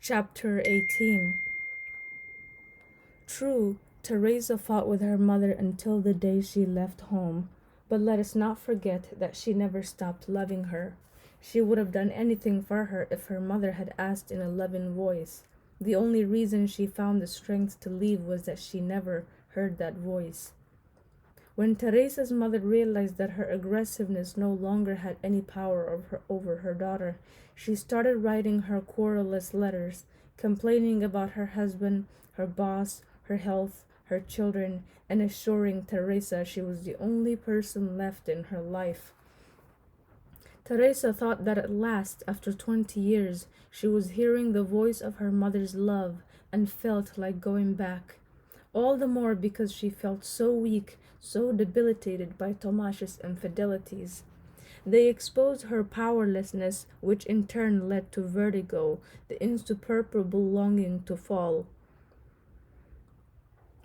Chapter 18. True, Teresa fought with her mother until the day she left home, but let us not forget that she never stopped loving her. She would have done anything for her if her mother had asked in a loving voice. The only reason she found the strength to leave was that she never heard that voice. When Teresa's mother realized that her aggressiveness no longer had any power over her daughter, she started writing her querulous letters, complaining about her husband, her boss, her health, her children, and assuring Teresa she was the only person left in her life. Teresa thought that at last, after 20 years, she was hearing the voice of her mother's love and felt like going back. All the more because she felt so weak, so debilitated by Tomash's infidelities. They exposed her powerlessness, which in turn led to vertigo, the insuperable longing to fall.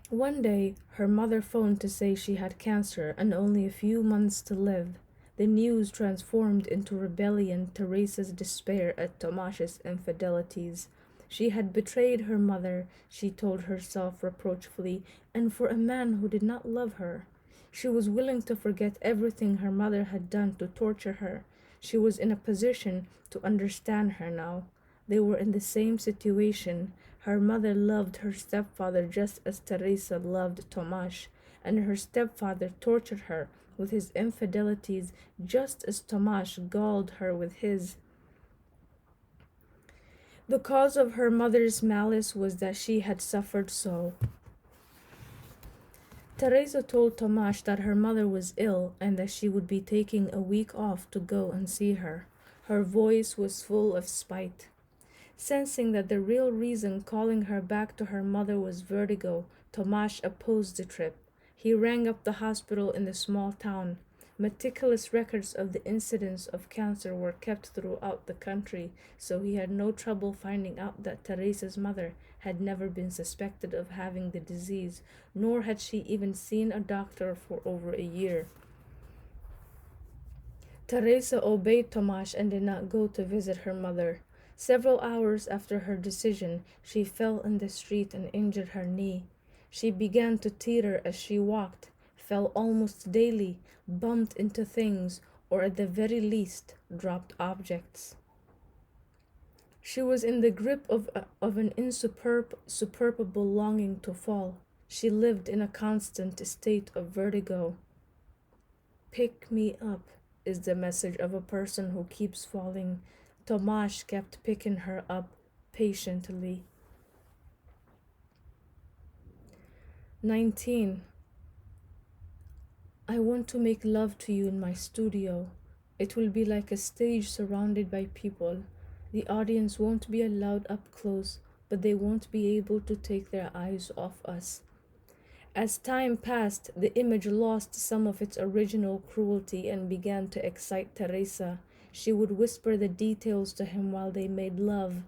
One day, her mother phoned to say she had cancer and only a few months to live. The news transformed into rebellion Teresa's despair at Tomash's infidelities. She had betrayed her mother, she told herself reproachfully, and for a man who did not love her. She was willing to forget everything her mother had done to torture her. She was in a position to understand her now. They were in the same situation. Her mother loved her stepfather just as Teresa loved Tomasz, and her stepfather tortured her with his infidelities just as Tomasz galled her with his. The cause of her mother's malice was that she had suffered so. Teresa told Tomasz that her mother was ill and that she would be taking a week off to go and see her. Her voice was full of spite. Sensing that the real reason calling her back to her mother was vertigo, Tomasz opposed the trip. He rang up the hospital in the small town. Meticulous records of the incidence of cancer were kept throughout the country, so he had no trouble finding out that Teresa's mother had never been suspected of having the disease, nor had she even seen a doctor for over a year. Teresa obeyed Tomasz and did not go to visit her mother. Several hours after her decision, she fell in the street and injured her knee. She began to teeter as she walked, fell almost daily, bumped into things, or at the very least, dropped objects. She was in the grip of an insuperable longing to fall. She lived in a constant state of vertigo. Pick me up is the message of a person who keeps falling. Tomasz kept picking her up patiently. 19. I want to make love to you in my studio. It will be like a stage surrounded by people. The audience won't be allowed up close, but they won't be able to take their eyes off us. As time passed, the image lost some of its original cruelty and began to excite Teresa. She would whisper the details to him while they made love.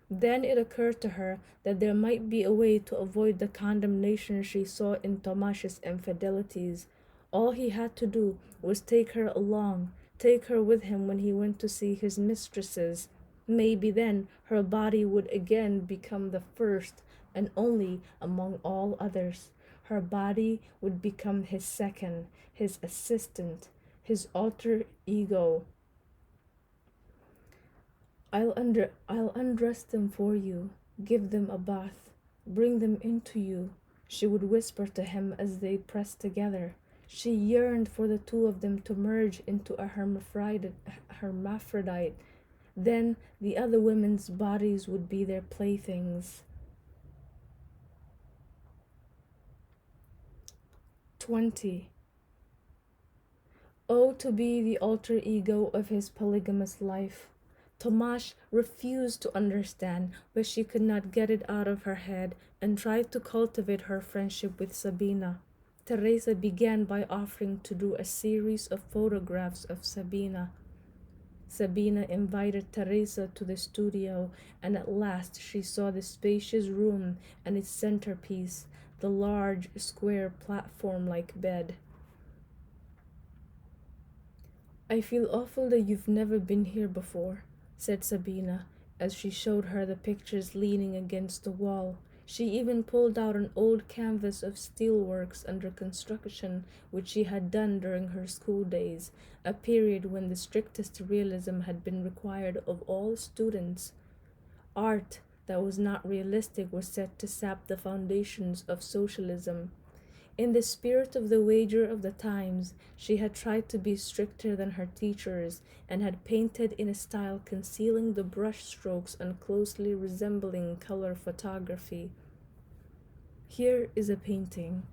Then it occurred to her that there might be a way to avoid the condemnation she saw in Tomasz's infidelities. All he had to do was take her along, take her with him when he went to see his mistresses. Maybe then her body would again become the first and only among all others. Her body would become his second, his assistant, his alter ego. I'll undress them for you, give them a bath, bring them into you, she would whisper to him as they pressed together. She yearned for the two of them to merge into a hermaphrodite. Then the other women's bodies would be their playthings. 20. Oh, to be the alter ego of his polygamous life. Tomasz refused to understand, but she could not get it out of her head and tried to cultivate her friendship with Sabina. Teresa began by offering to do a series of photographs of Sabina. Sabina invited Teresa to the studio, and at last she saw the spacious room and its centerpiece, the large, square platform-like bed. I feel awful that you've never been here before, said Sabina. as she showed her the pictures leaning against the wall. She even pulled out an old canvas of steelworks under construction, which she had done during her school days, a period when the strictest realism had been required of all students. Art that was not realistic was set to sap the foundations of socialism. In the spirit of the wager of the times, she had tried to be stricter than her teachers and had painted in a style concealing the brush strokes and closely resembling color photography. Here is a painting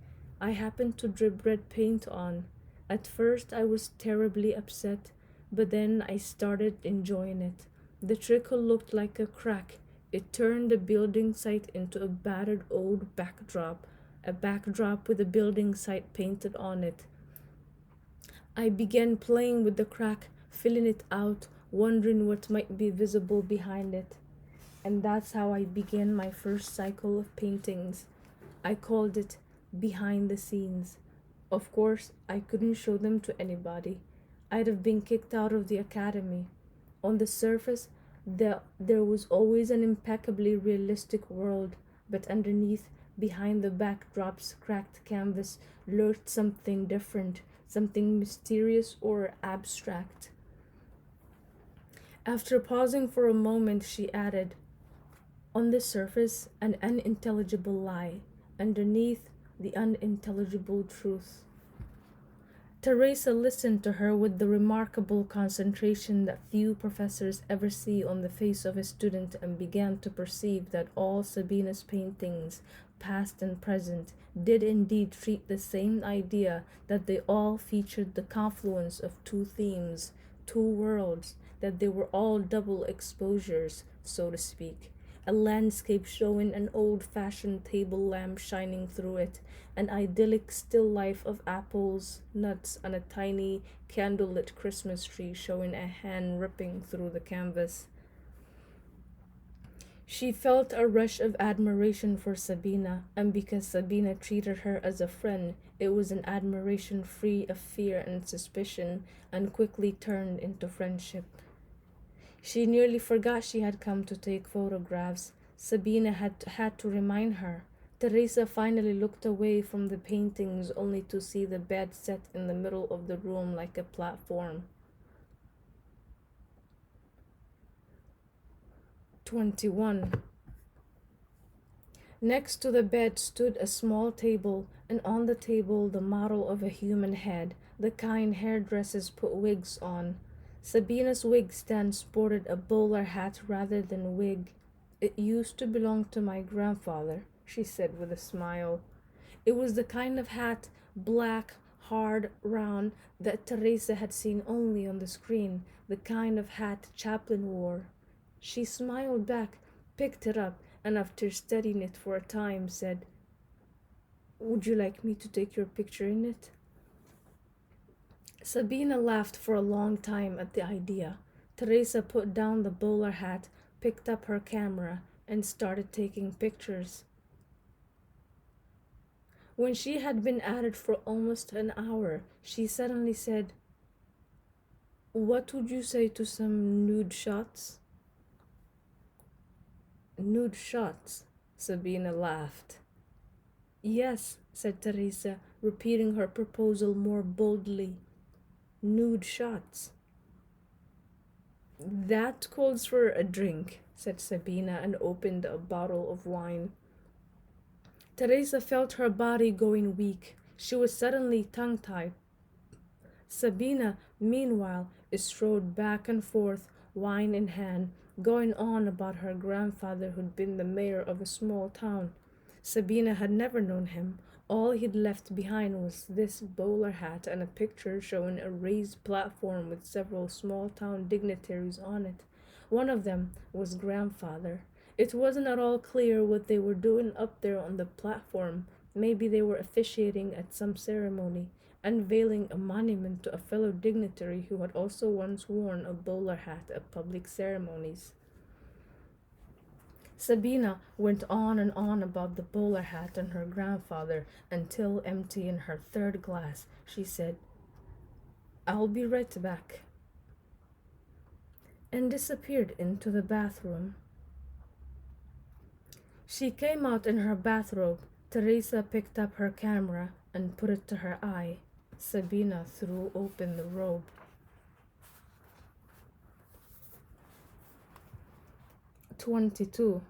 I happened to drip red paint on. At first I was terribly upset, but then I started enjoying it. The trickle looked like a crack. It turned the building site into a battered old backdrop, a backdrop with a building site painted on it. I began playing with the crack, filling it out, wondering what might be visible behind it. And that's how I began my first cycle of paintings. I called it Behind the Scenes. Of course, I couldn't show them to anybody. I'd have been kicked out of the academy. On the surface, there was always an impeccably realistic world, but underneath, behind the backdrop's cracked canvas, lurked something different, something mysterious or abstract. After pausing for a moment, she added, on the surface, an unintelligible lie. Underneath, the unintelligible truth. Teresa listened to her with the remarkable concentration that few professors ever see on the face of a student and began to perceive that all Sabina's paintings, past and present, did indeed treat the same idea, that they all featured the confluence of two themes, two worlds, that they were all double exposures, so to speak. A landscape showing an old-fashioned table lamp shining through it, an idyllic still life of apples, nuts, and a tiny candlelit Christmas tree showing a hand ripping through the canvas. She felt a rush of admiration for Sabina, and because Sabina treated her as a friend, it was an admiration free of fear and suspicion, and quickly turned into friendship. She nearly forgot she had come to take photographs. Sabina had to remind her. Teresa finally looked away from the paintings only to see the bed set in the middle of the room like a platform. 21. Next to the bed stood a small table, and on the table the model of a human head, the kind hairdressers put wigs on. Sabina's wig stand sported a bowler hat rather than a wig. It used to belong to my grandfather, she said with a smile. It was the kind of hat, black, hard, round, that Teresa had seen only on the screen, the kind of hat Chaplin wore. She smiled back, picked it up, and after studying it for a time said, would you like me to take your picture in it? Sabina laughed for a long time at the idea. Teresa put down the bowler hat, picked up her camera, and started taking pictures. When she had been at it for almost an hour, she suddenly said, what would you say to some nude shots? Nude shots, Sabina laughed. Yes, said Teresa, repeating her proposal more boldly. Nude shots. That calls for a drink, said Sabina, and opened a bottle of wine. Teresa felt her body going weak. She was suddenly tongue-tied. Sabina, meanwhile, strode back and forth, wine in hand, going on about her grandfather who'd been the mayor of a small town. Sabina had never known him. All he'd left behind was this bowler hat and a picture showing a raised platform with several small-town dignitaries on it. One of them was grandfather. It wasn't at all clear what they were doing up there on the platform. Maybe they were officiating at some ceremony, unveiling a monument to a fellow dignitary who had also once worn a bowler hat at public ceremonies. Sabina went on and on about the bowler hat and her grandfather until, emptying her third glass, she said, I'll be right back. and disappeared into the bathroom. She came out in her bathrobe. Teresa picked up her camera and put it to her eye. Sabina threw open the robe. 22.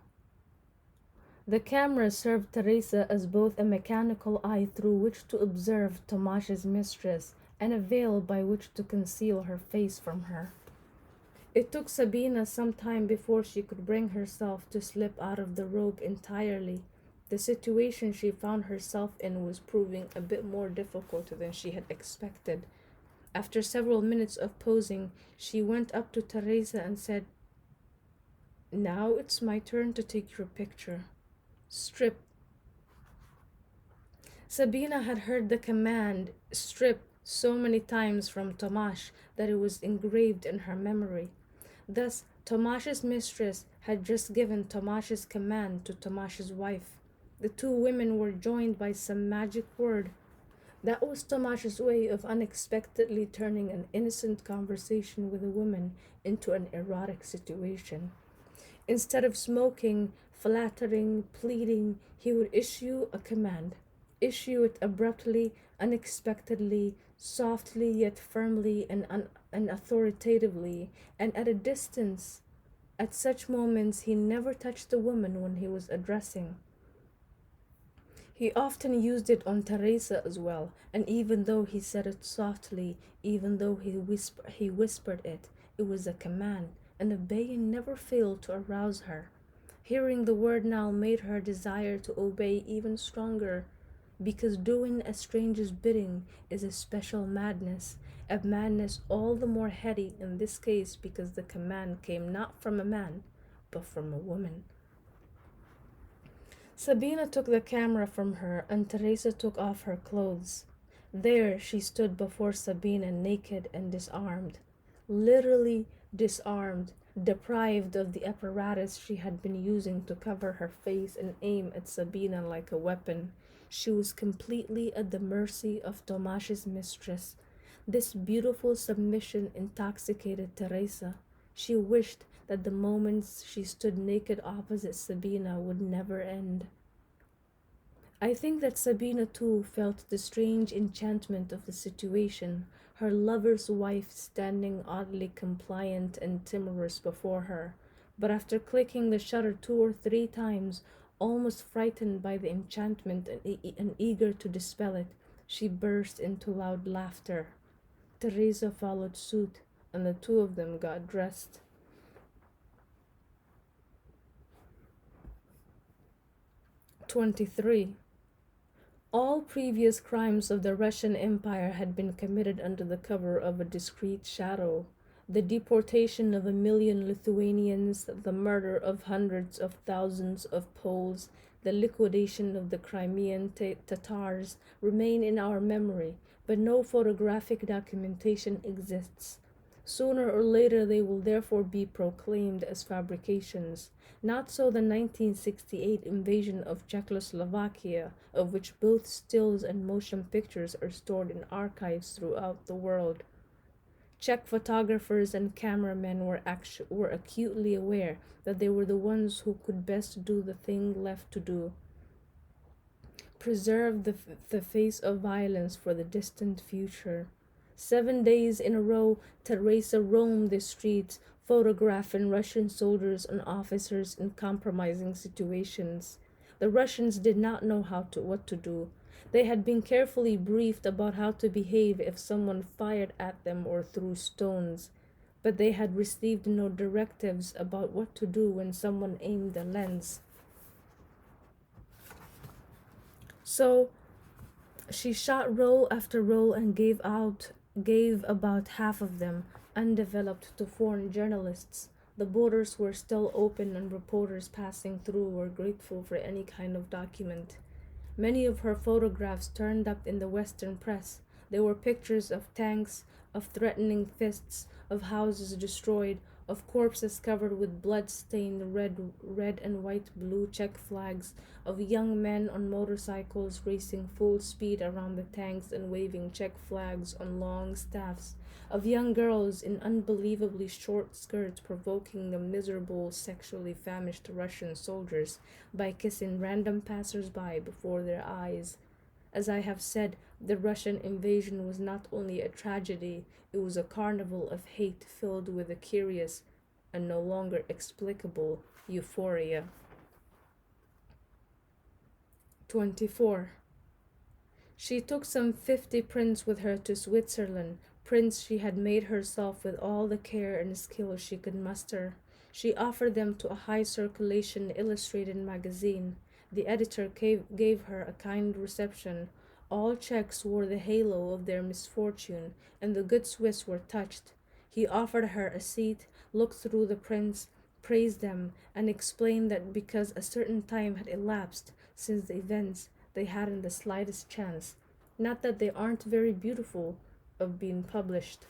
The camera served Teresa as both a mechanical eye through which to observe Tomash's mistress and a veil by which to conceal her face from her. It took Sabina some time before she could bring herself to slip out of the robe entirely. The situation she found herself in was proving a bit more difficult than she had expected. After several minutes of posing, she went up to Teresa and said, "Now it's my turn to take your picture. Strip." Sabina had heard the command, "strip," so many times from Tomash that it was engraved in her memory. Thus, Tomash's mistress had just given Tomash's command to Tomash's wife. The two women were joined by some magic word. That was Tomash's way of unexpectedly turning an innocent conversation with a woman into an erotic situation. Instead of smoking, flattering, pleading, he would issue a command. Issue it abruptly, unexpectedly, softly yet firmly and authoritatively, and at a distance. At such moments he never touched the woman when he was addressing. He often used it on Teresa as well, and even though he said it softly, even though he whispered it, it was a command, and obeying never failed to arouse her. Hearing the word now made her desire to obey even stronger, because doing a stranger's bidding is a special madness, a madness all the more heady in this case because the command came not from a man, but from a woman. Sabina took the camera from her, and Teresa took off her clothes. There she stood before Sabina, naked and disarmed, literally disarmed, deprived of the apparatus she had been using to cover her face and aim at Sabina like a weapon. She was completely at the mercy of Tomash's mistress. This beautiful submission intoxicated Teresa. She wished that the moments she stood naked opposite Sabina would never end. I think that Sabina too felt the strange enchantment of the situation, her lover's wife standing oddly compliant and timorous before her. But after clicking the shutter 2 or 3 times, almost frightened by the enchantment and eager to dispel it, she burst into loud laughter. Teresa followed suit, and the two of them got dressed. 23. All previous crimes of the Russian Empire had been committed under the cover of a discreet shadow. The deportation of 1 million Lithuanians, the murder of hundreds of thousands of Poles, the liquidation of the Crimean Tatars remain in our memory, but no photographic documentation exists. Sooner or later they will therefore be proclaimed as fabrications. Not so the 1968 invasion of Czechoslovakia, of which both stills and motion pictures are stored in archives throughout the world. Czech photographers and cameramen were acutely aware that they were the ones who could best do the thing left to do: preserve the face of violence for the distant future. 7 days in a row, Teresa roamed the streets, photographing Russian soldiers and officers in compromising situations. The Russians did not know what to do. They had been carefully briefed about how to behave if someone fired at them or threw stones, but they had received no directives about what to do when someone aimed a lens. So she shot roll after roll and gave about half of them undeveloped to foreign journalists. The borders were still open and reporters passing through were grateful for any kind of document. Many of her photographs turned up in the Western press. They were pictures of tanks, of threatening fists, of houses destroyed, of corpses covered with blood-stained red and white blue check flags, of young men on motorcycles racing full speed around the tanks and waving check flags on long staffs, of young girls in unbelievably short skirts provoking the miserable sexually famished Russian soldiers by kissing random passers-by before their eyes. As I have said, the Russian invasion was not only a tragedy, it was a carnival of hate filled with a curious and no longer explicable euphoria. 24. She took some 50 prints with her to Switzerland, prints she had made herself with all the care and skill she could muster. She offered them to a high circulation illustrated magazine. The editor gave her a kind reception. All Czechs wore the halo of their misfortune, and the good Swiss were touched. He offered her a seat, looked through the prints, praised them, and explained that because a certain time had elapsed since the events, they hadn't the slightest chance. Not that they aren't very beautiful, of being published.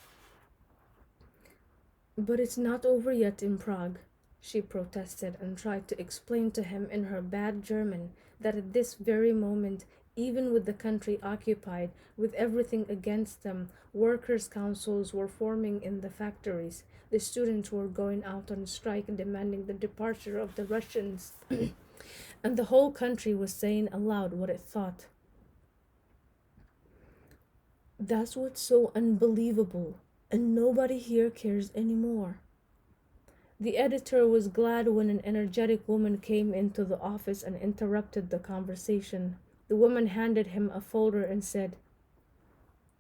But it's not over yet in Prague, she protested and tried to explain to him in her bad German that at this very moment, even with the country occupied, with everything against them, workers' councils were forming in the factories, the students were going out on strike demanding the departure of the Russians, and the whole country was saying aloud what it thought. That's what's so unbelievable, and nobody here cares anymore. The editor was glad when an energetic woman came into the office and interrupted the conversation. The woman handed him a folder and said,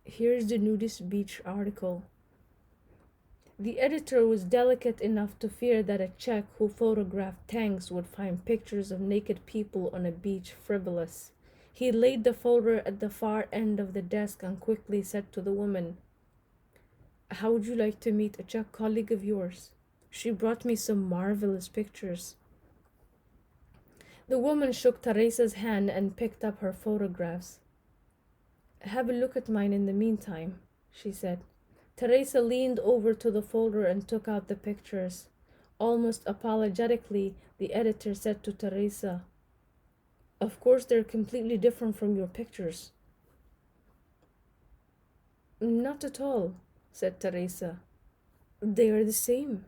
"Here's the nudist beach article." The editor was delicate enough to fear that a Czech who photographed tanks would find pictures of naked people on a beach frivolous. He laid the folder at the far end of the desk and quickly said to the woman, "How would you like to meet a Czech colleague of yours? She brought me some marvelous pictures." The woman shook Teresa's hand and picked up her photographs. "Have a look at mine in the meantime," she said. Teresa leaned over to the folder and took out the pictures. Almost apologetically, the editor said to Teresa, "Of course they're completely different from your pictures." "Not at all," said Teresa. "They are the same."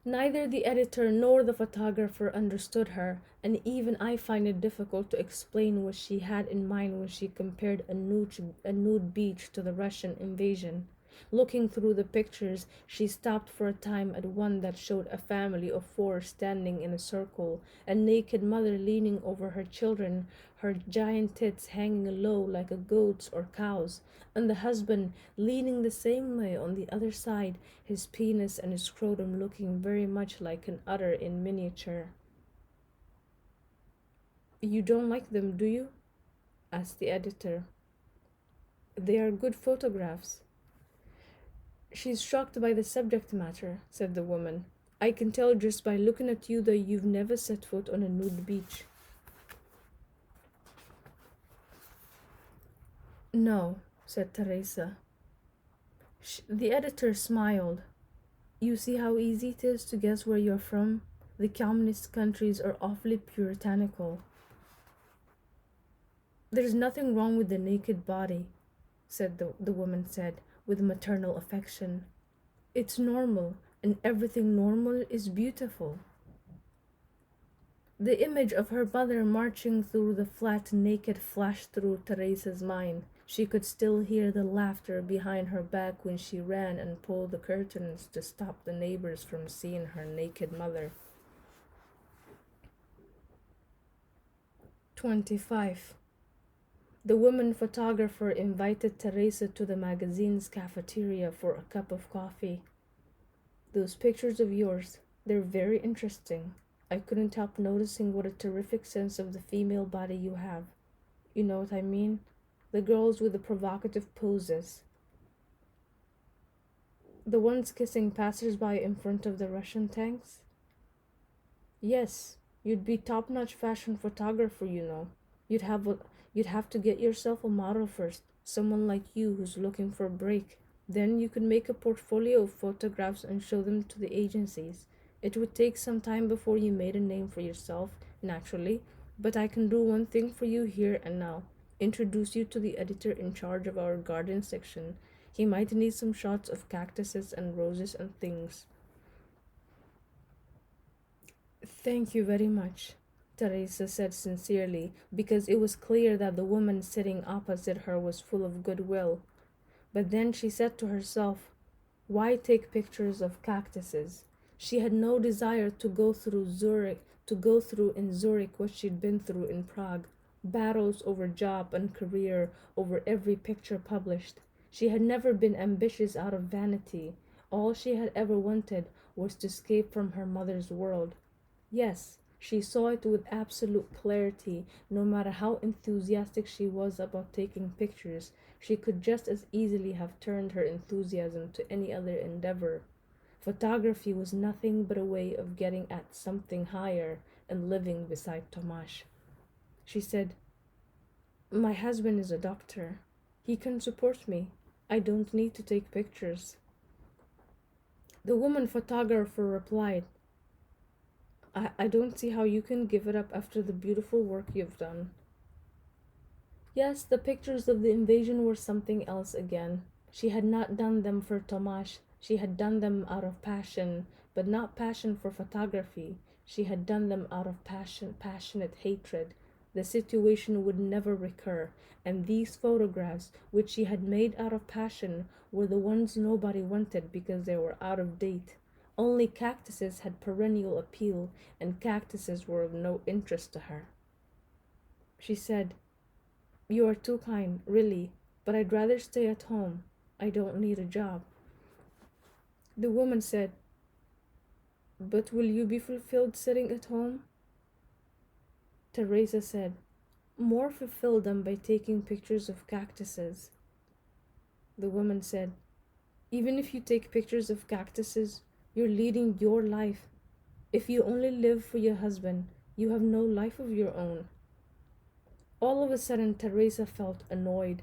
Neither the editor nor the photographer understood her, and even I find it difficult to explain what she had in mind when she compared a nude beach to the Russian invasion. Looking through the pictures, she stopped for a time at one that showed a family of four standing in a circle, a naked mother leaning over her children, her giant tits hanging low like a goat's or cow's, and the husband leaning the same way on the other side, his penis and his scrotum looking very much like an udder in miniature. "You don't like them, do you?" asked the editor. "They are good photographs." "She's shocked by the subject matter," said the woman. "I can tell just by looking at you that you've never set foot on a nude beach." "No," said Teresa. The editor smiled. "You see how easy it is to guess where you're from? The communist countries are awfully puritanical." "There's nothing wrong with the naked body," the woman said, with maternal affection. "It's normal, and everything normal is beautiful." The image of her mother marching through the flat naked flashed through Teresa's mind. She could still hear the laughter behind her back when she ran and pulled the curtains to stop the neighbors from seeing her naked mother. 25. The woman photographer invited Teresa to the magazine's cafeteria for a cup of coffee. "Those pictures of yours, they're very interesting. I couldn't help noticing what a terrific sense of the female body you have. You know what I mean? The girls with the provocative poses. The ones kissing passers-by in front of the Russian tanks?" "Yes, you'd be top-notch fashion photographer, you know. You'd have to get yourself a model first, someone like you who's looking for a break." Then you could make a portfolio of photographs and show them to the agencies. It would take some time before you made a name for yourself, naturally, but I can do one thing for you here and now. Introduce you to the editor in charge of our garden section. He might need some shots of cactuses and roses and things. Thank you very much, Teresa said sincerely, because it was clear that the woman sitting opposite her was full of goodwill. But then she said to herself, why take pictures of cactuses? She had no desire to go through in Zurich what she'd been through in Prague. Battles over job and career, over every picture published. She had never been ambitious out of vanity. All she had ever wanted was to escape from her mother's world. Yes, she saw it with absolute clarity. No matter how enthusiastic she was about taking pictures, she could just as easily have turned her enthusiasm to any other endeavor. Photography was nothing but a way of getting at something higher and living beside Tomasz. She said, my husband is a doctor. He can support me. I don't need to take pictures. The woman photographer replied, I don't see how you can give it up after the beautiful work you've done. Yes, the pictures of the invasion were something else again. She had not done them for Tomasz. She had done them out of passion, but not passion for photography. She had done them out of passionate hatred. The situation would never recur, and these photographs, which she had made out of passion, were the ones nobody wanted because they were out of date. Only cactuses had perennial appeal, and cactuses were of no interest to her. She said, you are too kind, really, but I'd rather stay at home. I don't need a job. The woman said, but will you be fulfilled sitting at home? Teresa said, more fulfilled than by taking pictures of cactuses. The woman said, even if you take pictures of cactuses, you're leading your life. If you only live for your husband, you have no life of your own. All of a sudden, Teresa felt annoyed.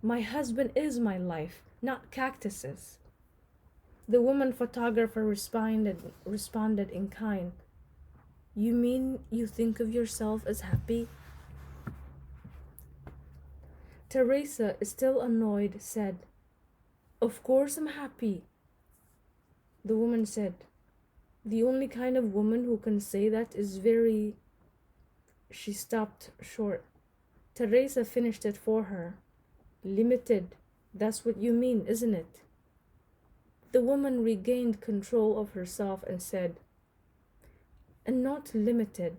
My husband is my life, not cactuses. The woman photographer responded in kind. You mean you think of yourself as happy? Teresa, still annoyed, said, of course I'm happy. The woman said, the only kind of woman who can say that is very... She stopped short. Teresa finished it for her. Limited, that's what you mean, isn't it? The woman regained control of herself and said, and not limited,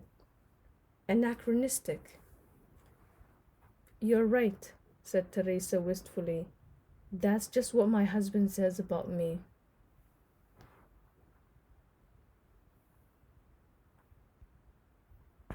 anachronistic. You're right, said Teresa wistfully. That's just what my husband says about me.